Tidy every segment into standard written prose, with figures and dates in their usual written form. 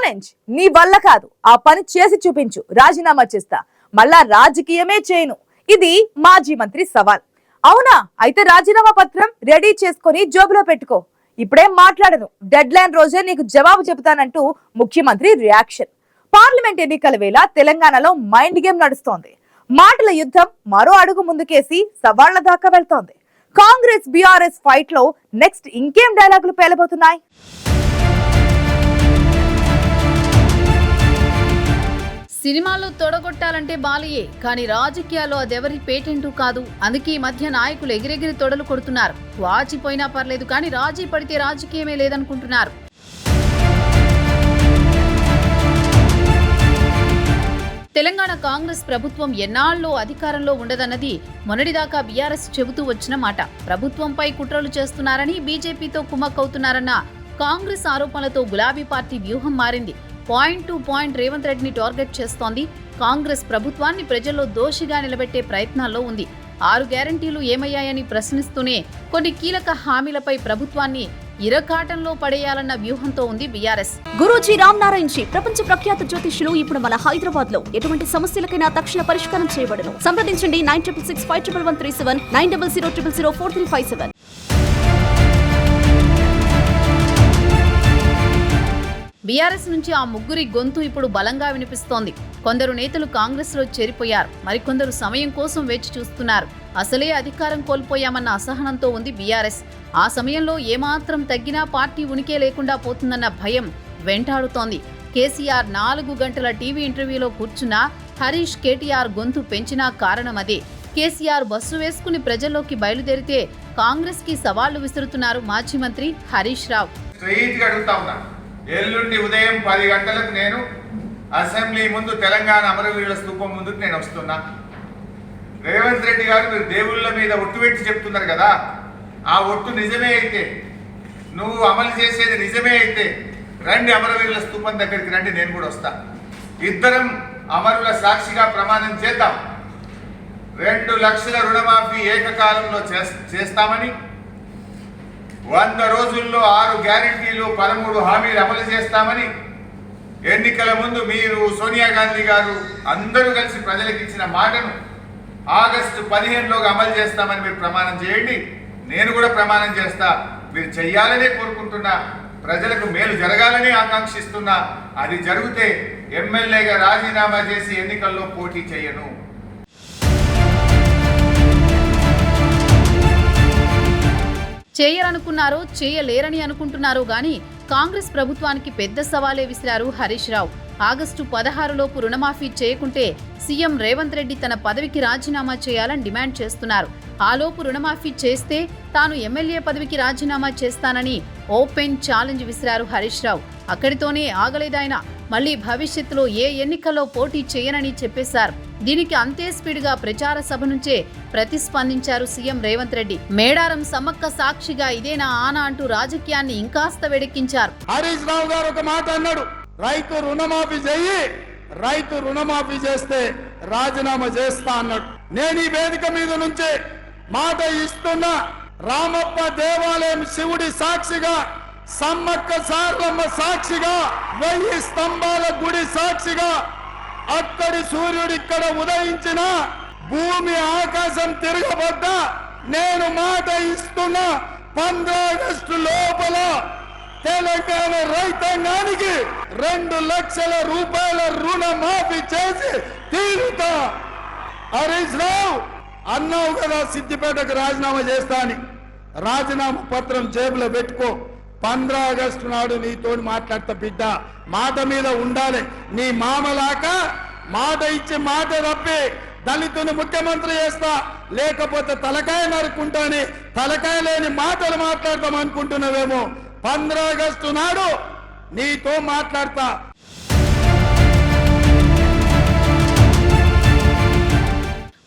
Challenge, నీ వల్ల కాదు, ఆ పని చేసి చూపించు, రాజీనామా చేస్తా, మళ్ళా రాజకీయమే చేయను. ఇది మాజీ మంత్రి సవాల్. అవునా? అయితే రాజీనామా పత్రం రెడీ చేసుకొని జోబులో పెట్టుకో, ఇప్పుడేం మాట్లాడను, డెడ్ లైన్ రోజే నీకు జవాబు చెబుతానంటూ ముఖ్యమంత్రి రియాక్షన్. పార్లమెంట్ ఎన్నికల వేళ తెలంగాణలో మైండ్ గేమ్ నడుస్తోంది. మాటల యుద్ధం మరో అడుగు ముందుకేసి సవాళ్ల దాకా వెళ్తోంది. కాంగ్రెస్ బీఆర్ఎస్ ఫైట్ లో నెక్స్ట్ ఇంకేం డైలాగులు పేలబోతున్నాయి? సినిమాల్లో తొడగొట్టాలంటే బాలయ్యే, కానీ రాజకీయాల్లో అదెవరి పేటెంటు కాదు. అందుకే ఈ మధ్య నాయకులు ఎగిరెగిరి తొడలు కొడుతున్నారు. వాచిపోయినా పర్లేదు, కానీ రాజీ పడితే రాజకీయమే లేదనుకుంటున్నారు. తెలంగాణ కాంగ్రెస్ ప్రభుత్వం ఎన్నాళ్ళలో అధికారంలో ఉండదన్నది మొన్నటిదాకా బీఆర్ఎస్ చెబుతూ వచ్చిన మాట. ప్రభుత్వంపై కుట్రలు చేస్తున్నారని, బీజేపీతో కుమ్మక్కవుతున్నారన్న కాంగ్రెస్ ఆరోపణలతో గులాబీ పార్టీ వ్యూహం మారింది. పాయింట్ టు పాయింట్ రేవంత్ రెడ్డిని టార్గెట్ చేస్తోంది. కాంగ్రెస్ ప్రభుత్వాన్ని ప్రజల్లో దోషిగా నిలబెట్టే ప్రయత్నాల్లో ఉంది. 6 గ్యారంటీలు ఏమయ్యాయని ప్రశ్నిస్తూనే కొన్ని కీలక హామీలపై ప్రభుత్వాన్ని ఇరకాటంలో పడేయాలన్న వ్యూహంతో ఉంది బీఆర్ఎస్. గురూజీ రామ్ నారాయణ్ జీ ప్రపంచ ప్రఖ్యాత జ్యోతిష్యులు ఇప్పుడు మన హైదరాబాద్ లో ఎటువంటి సమస్యలకైనా తక్షణ పరిష్కారం చేయబడును. సంప్రదించండి 96651137 9000004357. బీఆర్ఎస్ నుంచి ఆ ముగ్గురి గొంతు ఇప్పుడు బలంగా వినిపిస్తోంది. కొందరు నేతలు కాంగ్రెస్ లో చేరిపోయారు, మరికొందరు సమయం కోసం వేచి చూస్తున్నారు. అసలే అధికారం కోల్పోయామన్న అసహనంతో ఉంది బీఆర్ఎస్. ఆ సమయంలో ఏమాత్రం తగ్గినా పార్టీ ఉనికే లేకుండా పోతుందన్న భయం వెంటాడుతోంది. కేసీఆర్ 4 గంటల టీవీ ఇంటర్వ్యూలో కూర్చున్నా హరీష్ కేటీఆర్ గొంతు పెంచినా కారణం అదే. కేసీఆర్ బస్సు వేసుకుని ప్రజల్లోకి బయలుదేరితే కాంగ్రెస్ కి సవాళ్లు విసురుతున్నారు మాజీ మంత్రి హరీష్ రావు. ఎల్లుండి ఉదయం 10 గంటలకు నేను అసెంబ్లీ ముందు తెలంగాణ అమరవీరుల స్తూపం ముందుకు నేను వస్తున్నా. రేవంత్ రెడ్డి గారు మీరు దేవుళ్ళ మీద ఒట్టు పెట్టి చెప్తున్నారు కదా, ఆ ఒట్టు నిజమే అయితే, నువ్వు అమలు చేసేది నిజమే అయితే రండి, అమరవీరుల స్తూపం దగ్గరికి రండి, నేను కూడా వస్తా. ఇద్దరం అమరుల సాక్షిగా ప్రమాణం చేద్దాం. 2 లక్షల రుణమాఫీ ఏకకాలంలో చేస్తామని, 100 రోజుల్లో 6 గ్యారెంటీలు 13 హామీలు అమలు చేస్తామని ఎన్నికల ముందు మీరు, సోనియా గాంధీ గారు అందరూ కలిసి ప్రజలకు ఇచ్చిన మాటను ఆగస్టు 15లోగా అమలు చేస్తామని మీరు ప్రమాణం చేయండి. నేను కూడా ప్రమాణం చేస్తా. మీరు చెయ్యాలనే కోరుకుంటున్నా, ప్రజలకు మేలు జరగాలని ఆకాంక్షిస్తున్నా. అది జరిగితే ఎమ్మెల్యేగా రాజీనామా చేసి ఎన్నికల్లో పోటీ చేయను. చేయరనుకున్నారో చేయలేరని అనుకుంటున్నారో గాని కాంగ్రెస్ ప్రభుత్వానికి పెద్ద సవాలే విసిరారు హరీష్ రావు. ఆగస్టు 16లోపు రుణమాఫీ చేయకుంటే సీఎం రేవంత్ రెడ్డి తన పదవికి రాజీనామా చేయాలని డిమాండ్ చేస్తున్నారు. ఆలోపు రుణమాఫీ చేస్తే తాను ఎమ్మెల్యే పదవికి రాజీనామా చేస్తానని ఓపెన్ ఛాలెంజ్ విసిరారు హరీష్ రావు. అక్కడితోనే ఆగలేదాయన. మళ్లీ భవిష్యత్తులో ఏ ఎన్నికల్లో పోటీ చేయనని చెప్పేశారు. దీనికి అంతే స్పీడ్గా ప్రచార సభ నుంచే ప్రతిస్పందించారు సీఎం రేవంత్ రెడ్డి. మేడారం సమ్మక్క సాక్షిగా ఇదేనా ఆనా అంటూ రాజకీయాన్ని ఇంకాస్త వేడెక్కించారు. హరీష్ రావు గారు ఒక మాట అన్నాడు, రైతు రుణమాఫీ చెయ్యి, రైతు రుణమాఫీ చేస్తే రాజీనామా చేస్తా అన్నాడు. నేను ఈ వేదిక మీద నుంచి మాట ఇస్తున్నా. రామప్ప దేవాలయం శివుడి సాక్షిగా, సమ్మక్క సారలమ్మ సాక్షిగా, 1000 స్తంభాల గుడి సాక్షిగా, అక్కడి సూర్యుడు ఇక్కడ ఉదయించిన, భూమి ఆకాశం తిరగబడ్డా నేను మాట ఇస్తున్నా. 15 ఆగస్టు లోపల తెలంగాణ రైతాంగానికి 2 లక్షల రూపాయల రుణమాఫీ చేసి తీరుతా. హరీష్ రావు అన్నావు కదా సిద్దిపేటకు రాజీనామా చేస్తా అని, రాజీనామా పత్రం జేబులో పెట్టుకో. 15 ఆగస్టు నాడు నీతో మాట్లాడతా బిడ్డ, మాట మీద ఉండాలి. నీ మామలాక మాట ఇచ్చి మాట తప్పి దళితుని ముఖ్యమంత్రి చేస్తా, లేకపోతే తలకాయ నరుకుంటాని తలకాయ లేని మాటలు మాట్లాడతాం అనుకుంటున్నావేమో. 15 ఆగస్టు నాడు నీతో మాట్లాడతా.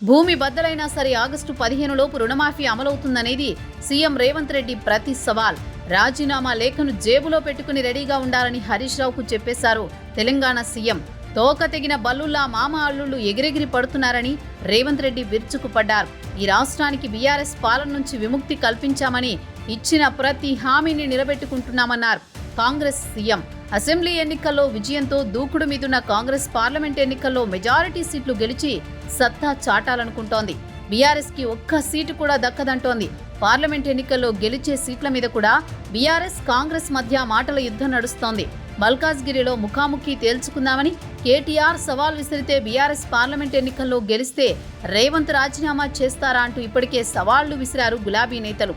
భూమి బద్దలైనా సరే ఆగస్టు 15లోపు రుణమాఫీ అమలవుతుందనేది సీఎం రేవంత్ రెడ్డి ప్రతి సవాల్. రాజీనామా లేఖను జేబులో పెట్టుకుని రెడీగా ఉండాలని హరీష్ రావుకు చెప్పేశారు తెలంగాణ సీఎం. తోక తెగిన బల్లుల్లా మామ అల్లుళ్లు ఎగిరెగిరి పడుతున్నారని రేవంత్ రెడ్డి విరుచుకుపడ్డారు. ఈ రాష్ట్రానికి బీఆర్ఎస్ పాలన నుంచి విముక్తి కల్పించామని, ఇచ్చిన ప్రతి హామీని నిలబెట్టుకుంటున్నామన్నారు. కాంగ్రెస్ సీఎం. అసెంబ్లీ ఎన్నికల్లో విజయంతో దూకుడు మీదున్న కాంగ్రెస్ పార్లమెంట్ ఎన్నికల్లో మెజారిటీ సీట్లు గెలిచి సత్తా చాటాలనుకుంటోంది. బీఆర్ఎస్ కి ఒక్క సీటు కూడా దక్కదంటోంది. పార్లమెంట్ ఎన్నికల్లో గెలిచే సీట్ల మీద కూడా బీఆర్ఎస్ కాంగ్రెస్ మధ్య మాటల యుద్ధం నడుస్తోంది. మల్కాజ్గిరిలో ముఖాముఖి తేల్చుకుందామని కేటీఆర్ సవాల్ విసిరితే బీఆర్ఎస్ పార్లమెంట్ ఎన్నికల్లో గెలిస్తే రేవంత్ రాజీనామా చేస్తారా అంటూ ఇప్పటికే సవాళ్లు విసిరారు గులాబీ నేతలు.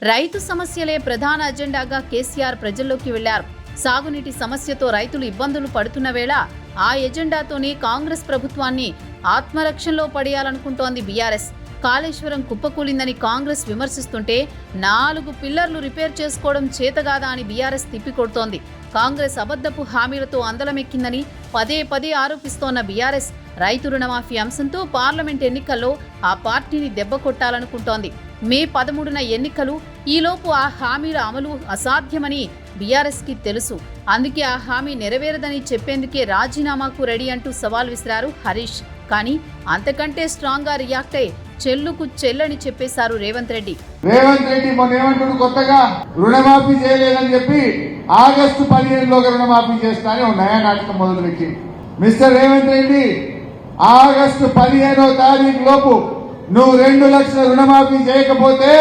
రైతు సమస్యలే ప్రధాన అజెండాగా కేసీఆర్ ప్రజల్లోకి వెళ్లారు. సాగునీటి సమస్యతో రైతులు ఇబ్బందులు పడుతున్న వేళ ఆ ఎజెండాతోనే కాంగ్రెస్ ప్రభుత్వాన్ని ఆత్మరక్షణలో పడేయాలనుకుంటోంది బీఆర్ఎస్. కాళేశ్వరం కుప్పకూలిందని కాంగ్రెస్ విమర్శిస్తుంటే 4 పిల్లర్లు రిపేర్ చేసుకోవడం చేతగాదా అని బీఆర్ఎస్ తిప్పికొడుతోంది. కాంగ్రెస్ అబద్ధపు హామీలతో అందలమెక్కిందని పదే ఆరోపిస్తోన్న బీఆర్ఎస్ రైతు రుణమాఫీ అంశంతో పార్లమెంట్ ఎన్నికల్లో ఆ పార్టీని దెబ్బకొట్టాలనుకుంటోంది. మే 13న ఎన్నికలు, ఈలోపు ఆ హామీల అమలు అసాధ్యమని బీఆర్ఎస్ కి తెలుసు. అందుకే ఆ హామీ నెరవేరదని చెప్పేందుకే రాజీనామాకు రెడీ అంటూ సవాల్ విసిరారు హరీష్. కానీ అంతకంటే స్ట్రాంగ్ గా రియాక్ట్ అయి చెల్లుకు చెల్లని చెప్పేశారు రేవంత్ రెడ్డి. రేవంత్ రెడ్డి మొన్న ఏమంటుడు, కొత్తగా రుణమాఫీ చేయలేదని చెప్పి ఆగస్టు 15లోగా రుణమాఫీ చేస్తానే నయా నాటకం మొదలుపెట్టి. మిస్టర్ రేవంత్ రెడ్డి, ఆగస్టు 15వ తారీఖు లోపు నువ్వు 2 లక్షల రుణమాఫీ చేయకపోతే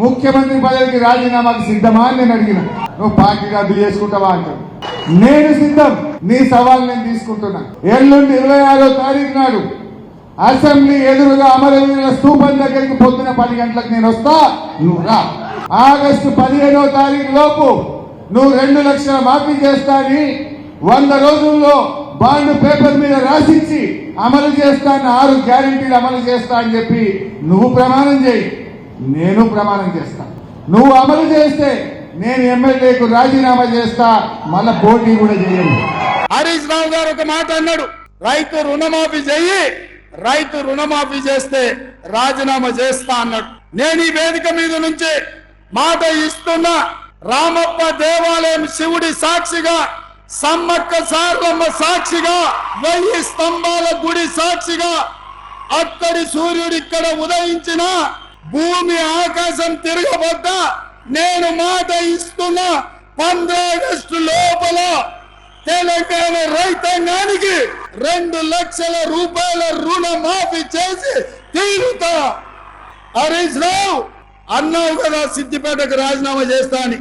ముఖ్యమంత్రి పదవికి రాజీనామాకి సిద్ధమా అని నేను అడిగిన. నువ్వు పార్టీ రద్దు చేసుకుంటావా అంటావు. నేను సిద్ధం. నీ సవాల్ నేను తీసుకుంటున్నా. ఎల్లుండి 26వ తారీఖు నాడు అసెంబ్లీ ఎదురుగా అమరవీరుల స్తూపం దగ్గరికి పొద్దున 10 గంటలకు నేను వస్తా, నువ్వు రా. ఆగస్టు 15వ తారీఖు లోపు నువ్వు 2 లక్షల మాఫీ చేస్తా అని 100 రోజుల్లో బాండ్ పేపర్ మీద రాసిచ్చి అమలు చేస్తాను, 6 గ్యారెంటీలు అమలు చేస్తా అని చెప్పి నువ్వు ప్రమాణం చేయి, నేను ప్రమాణం చేస్తా. నువ్వు అమలు చేస్తే నేను ఎమ్మెల్యేకు రాజీనామా చేస్తా, మళ్ళా పోటీ కూడా చేయను. హరీష్ రావు గారు ఒక మాట అన్నాడు, రైతు రుణమాఫీ చెయ్యి, రైతు రుణమాఫీ చేస్తే రాజీనామా చేస్తా అన్నాడు. నేను ఈ వేదిక మీద నుంచి మాట ఇస్తున్నా. రామప్ప దేవాలయం శివుడి సాక్షిగా, సమ్మక్క సారలమ్మ సాక్షిగా, 1000 స్తంభాల గుడి సాక్షిగా, అక్కడి సూర్యుడు ఇక్కడ ఉదయించిన భూమి ఆకాశం తిరగబడ్డా నేను మాట ఇస్తున్నా. 15 ఆగస్టు లోపల తెలంగాణ రైతాంగానికి 2 లక్షల రూపాయల రుణమాఫీ చేసి తీరుతా. హరీష్ రావు అన్నావు కదా సిద్దిపేటకు రాజీనామా చేస్తా అని.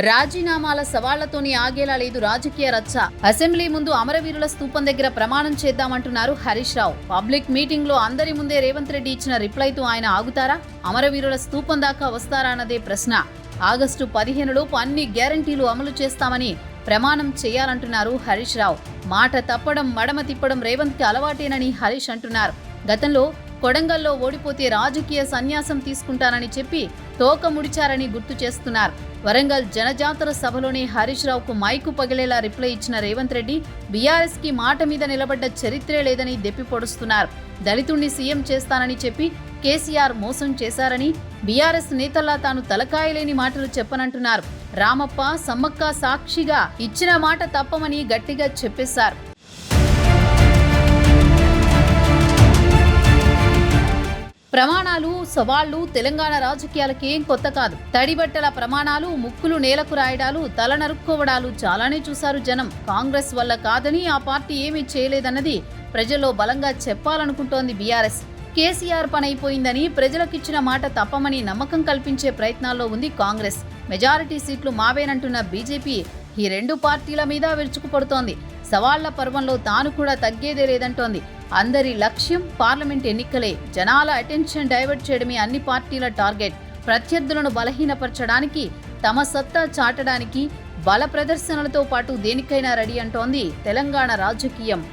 రాజీనామాల సవాళ్లతోనే ఆగేలా లేదు రాజకీయ రచ్చ. అసెంబ్లీ ముందు అమరవీరుల స్తూపం దగ్గర ప్రమాణం చేద్దామంటున్నారు హరీష్ రావు. పబ్లిక్ మీటింగ్ లో అందరి ముందే రేవంత్ రెడ్డి ఇచ్చిన రిప్లైతో ఆయన ఆగుతారా? అమరవీరుల స్తూపం దాకా వస్తారా అన్నదే ప్రశ్న. ఆగస్టు 15లోపు అన్ని గ్యారంటీలు అమలు చేస్తామని ప్రమాణం చేయాలంటున్నారు హరీష్ రావు. మాట తప్పడం, మడమ తిప్పడం రేవంత్ కి అలవాటేనని హరీష్ అంటున్నారు. గతంలో కొడంగల్లో ఓడిపోతే రాజకీయ సన్యాసం తీసుకుంటానని చెప్పి తోక ముడిచారని గుర్తు చేస్తున్నారు. వరంగల్ జనజాతర సభలోనే హరీష్ రావుకు మైకు పగిలేలా రిప్లై ఇచ్చిన రేవంత్ రెడ్డి బీఆర్ఎస్ కి మాట మీద నిలబడ్డ చరిత్రే లేదని దెప్పిపొడుస్తున్నారు. దళితుణ్ణి సీఎం చేస్తానని చెప్పి కేసీఆర్ మోసం చేశారని, బీఆర్ఎస్ నేతల్లా తాను తలకాయలేని మాటలు చెప్పనంటున్నారు. రామప్ప, సమ్మక్క సాక్షిగా ఇచ్చిన మాట తప్పమని గట్టిగా చెప్పేశారు. ప్రమాణాలు, సవాళ్లు తెలంగాణ రాజకీయాలకేం కొత్త కాదు. తడిబట్టల ప్రమాణాలు, ముక్కులు నేలకు రాయడాలు, తల నరుక్కోవడాలు చాలానే చూశారు జనం. కాంగ్రెస్ వల్ల కాదని, ఆ పార్టీ ఏమీ చేయలేదన్నది ప్రజల్లో బలంగా చెప్పాలనుకుంటోంది బీఆర్ఎస్. కేసీఆర్ పనైపోయిందని, ప్రజలకిచ్చిన మాట తప్పమని నమ్మకం కల్పించే ప్రయత్నాల్లో ఉంది కాంగ్రెస్. మెజారిటీ సీట్లు మావేనంటున్న బీజేపీ ఈ 2 పార్టీల మీద విరుచుకుపడుతోంది. సవాళ్ల పర్వంలో తాను కూడా తగ్గేదే లేదంటోంది. అందరి లక్ష్యం పార్లమెంట్ ఎన్నికలే. జనాల అటెన్షన్ డైవర్ట్ చేయడమే అన్ని పార్టీల టార్గెట్. ప్రత్యర్థులను బలహీనపరచడానికి, తమ సత్తా చాటడానికి బల ప్రదర్శనలతో పాటు దేనికైనా రెడీ అంటోంది తెలంగాణ రాజకీయం.